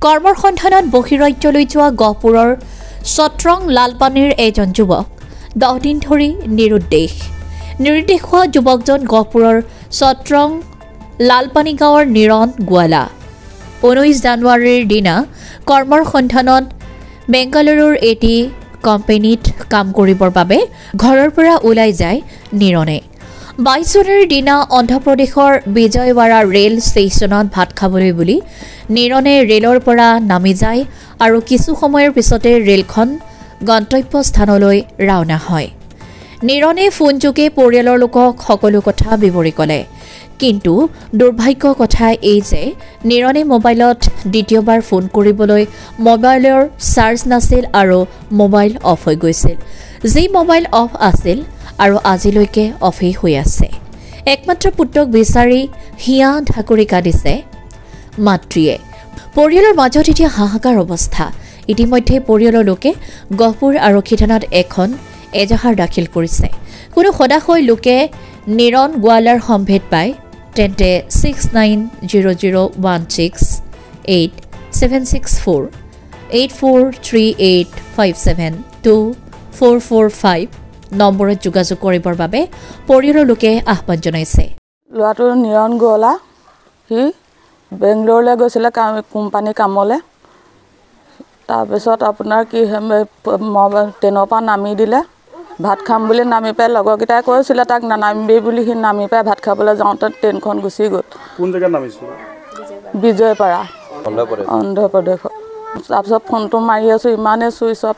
কৰ্মৰ সন্ধানত বহিৰাজ্যলৈ যোৱা গহপুৰৰ চট্ৰং লালপানীৰ এজন যুৱক 10 দিন ধৰি নিৰুদ্দেশ হোৱা যুৱকজন গহপুৰৰ চট্ৰং লালপানী গাঁৱৰ নিৰণ গোৱালা 19 জানুৱাৰীৰ দিনা কৰ্মৰ সন্ধানত বেংগালুৰুৰ এটি কোম্পানীত কাম কৰিবৰ বাবে ঘৰৰ পৰা ওলাই যায় নিৰণে 22 জানুৱাৰীৰ দিনা অন্ধ্ৰপ্ৰদেশৰ বিজয়ৱাড়া ৰেল ষ্টেচনত ভাত খাবলৈ বুলি নিৰণে ৰেলৰ পৰা নামি যায় আৰু কিছু সময়ৰ পিছতে ৰেলখন গন্তব্য স্থানলৈ ৰাওনা হয় নিৰণে ফোনযোগে পৰিয়ালৰ লোকক সকলো কথা বিৱৰি ক'লে কিন্তু দুৰ্ভাগ্য কথা এই যে নিৰণে মোবাইলত দ্বিতীয়বাৰ ফোন কৰিবলৈ মোবাইলৰ চাৰ্জ নাছিল আৰু মোবাইল অফ হৈ গৈছিল যি মোবাইল অফ আছিল আৰু আজিলৈকে অফেই হৈ আছে একমাত্ৰ পুত্ৰক বিচাৰি হিয়া ঢাকুৰি কাটিছে মাতৃয়ে পৰিয়ালৰ মাজত এতিয়া হাহাকাৰ অৱস্থা ইতিমধ্যে পৰিয়ালৰ লোকে গহপুৰ আৰক্ষী থানাত এখন এজাহাৰ দাখিল কৰিছে কোনো সদাশয় লোকে নিৰণ গোৱালাৰ সম্ভেদ পায় তেন্তে 6900168764 8438572445 নম্বৰত যোগাযোগ কৰিবৰ বাবে পৰিয়ালৰ লোকে আহ্বান জনাইছে ল'ৰাটো নিৰণ গোৱালা সি বেংগলোৰলৈ গৈছিলে কোম্পানী কামলৈ তাৰপিছত আপোনাৰ কি ট্ৰেইনৰ পৰা নামি দিলে ভাত খাম বুলি নামি পাই লগৰকেইটাই কৈছিলে তাক নানামিবি বুলি সি নামি পাই ভাত খাবলৈ যাওঁতে ট্ৰেইনখন গুচি গ'ল কোন জেগাত নামিছিল বিজয়পাৰা অন্ধ্ৰপ্ৰদেশত তাৰপিছত ফোনটো মাৰি আছোঁ ইমানেই চুইচ অফ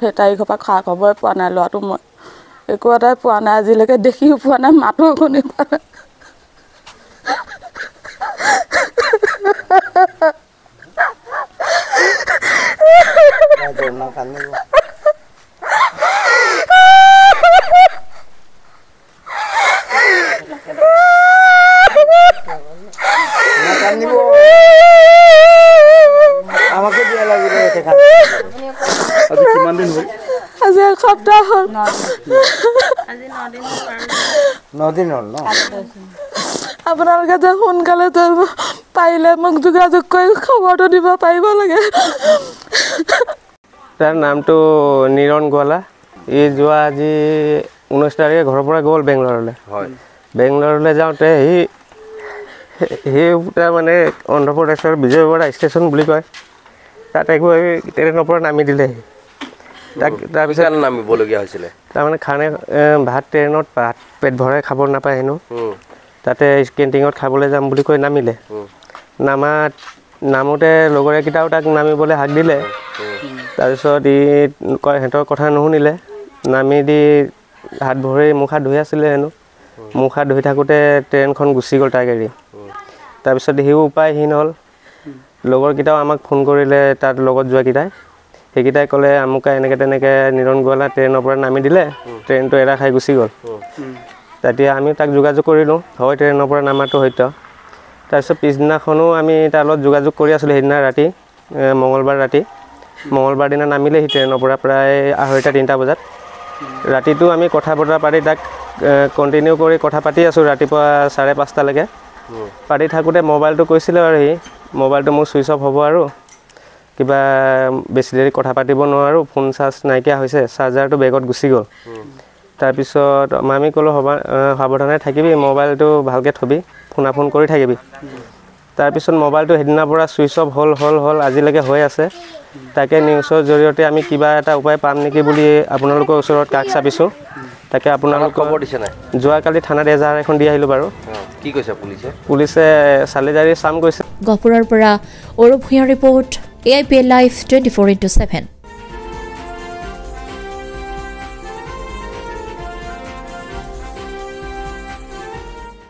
সেই তাৰিখৰ পৰা খা খবৰে পোৱা নাই ল'ৰাটো মই একো এটাই পোৱা নাই আজিলৈকে দেখিও পোৱা নাই মাতো শুনি পোৱা নাই আমাকে দিয়া লাগিলে আজি কিমান দিন হ'ল আজি এক সপ্তাহ হ'ল আজি 9 দিন হ'ল ন আপোনালোকে যে সোনকালে পাৰিলে মোক যোগাযোগ কৰি খবৰটো দিব পাৰিব লাগে তাৰ নামটো নিৰণ গোৱালা ই যোৱা আজি 19 তাৰিখে ঘৰৰ পৰা গ'ল বেংগলোৰলৈ হয় বেংগলোৰলৈ যাওঁতে সি তাৰ মানে অন্ধ্ৰপ্ৰদেশৰ বিজয়ৱাড়া ষ্টেচন বুলি কয় তাত একো ট্ৰেইনৰ পৰা নামি দিলে তাক তাৰপিছত নামিবলগীয়া হৈছিলে তাৰমানে ভাত ট্ৰেইনত ভাত পেট ভৰাই খাব নাপায় হেনো তাতে কেণ্টিঙত খাবলৈ যাম বুলি কৈ নামিলে নামোতে লগৰীয়াকেইটাও তাক নামিবলৈ হাক দিলে তাৰপিছত ই সিহঁতৰ কথা নুশুনিলে নামি দি হাত ভৰি মুখ হাত ধুই আছিলে হেনো মুখ হাত ধুই থাকোঁতে ট্ৰেইনখন গুচি গ'ল তাক এৰি তাৰপিছত সিও উপায়হীন হ'ল লগৰকেইটাও আমাক ফোন কৰিলে তাত লগত যোৱাকেইটাই সেইকেইটাই ক'লে আমুকা এনেকৈ তেনেকৈ নিৰণ গোৱালা ট্ৰেইনৰ পৰা নামি দিলে ট্ৰেইনটো এৰা খাই গুচি গ'ল তেতিয়া আমি তাক যোগাযোগ কৰিলোঁ হয় ট্ৰেইনৰ পৰা নামাটো সত্য তাৰপিছত পিছদিনাখনো আমি তাৰ লগত যোগাযোগ কৰি আছিলোঁ সেইদিনা ৰাতি মঙলবাৰ দিনা নামিলে সি ট্ৰেইনৰ পৰা প্ৰায় 2:30-3টা বজাত ৰাতিটো আমি কথা বতৰা পাতি তাক কণ্টিনিউ কৰি কথা পাতি আছোঁ ৰাতিপুৱা 5:30লৈকে পাতি থাকোঁতে মোবাইলটো কৈছিলে আৰু সি মোবাইলটো মোৰ ছুইচ অফ হ'ব আৰু কিবা বেছি দেৰি কথা পাতিব নোৱাৰোঁ ফোন চাৰ্জ নাইকিয়া হৈছে চাৰ্জাৰটো বেগত গুচি গ'ল তাৰপিছত আমি ক'লোঁ সাৱধানে থাকিবি মোবাইলটো ভালকৈ থবি ফোন কৰি থাকিবি তাৰপিছত মোবাইলটো সেইদিনাৰ পৰা ছুইচ অফ হ'ল আজিলৈকে হৈ আছে তাকে নিউজৰ জৰিয়তে আমি কিবা এটা উপায় পাম নেকি বুলি আপোনালোকৰ ওচৰত কাষ চাপিছোঁ তাকে আপোনালোক খবৰ দিছে নাই যোৱাকালি থানাত এজাহাৰ এখন দি আহিলোঁ বাৰু কি কৈছে পুলিচে চালিজাৰি চাম কৈছে গহপুৰৰ পৰা অৰূপ ভূঞাৰ ৰিপৰ্ট AIPL Live 24/7